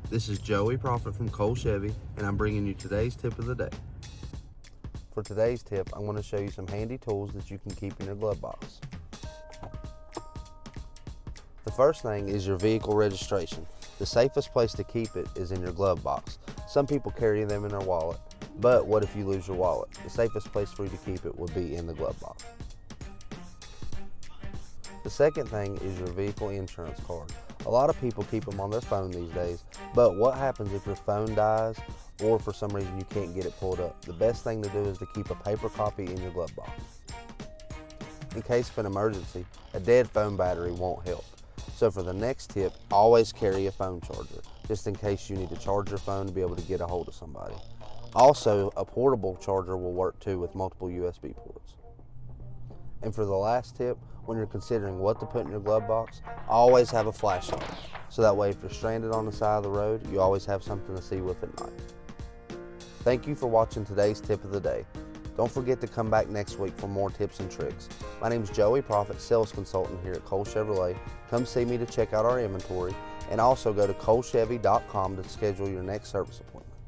This is Joey Proffitt from Cole Chevy, and I'm bringing you today's tip of the day. For today's tip, I'm going to show you some handy tools that you can keep in your glove box. The first thing is your vehicle registration. The safest place to keep it is in your glove box. Some people carry them in their wallet, but what if you lose your wallet? The safest place for you to keep it would be in the glove box. The second thing is your vehicle insurance card. A lot of people keep them on their phone these days, but what happens if your phone dies or for some reason you can't get it pulled up? The best thing to do is to keep a paper copy in your glove box. In case of an emergency, a dead phone battery won't help. So for the next tip, always carry a phone charger, just in case you need to charge your phone to be able to get a hold of somebody. Also, a portable charger will work too with multiple USB ports. And for the last tip, when you're considering what to put in your glove box, always have a flashlight. So that way if you're stranded on the side of the road, you always have something to see with at night. Thank you for watching today's tip of the day. Don't forget to come back next week for more tips and tricks. My name is Joey Proffitt, sales consultant here at Cole Chevrolet. Come see me to check out our inventory, and also go to colechevy.com to schedule your next service appointment.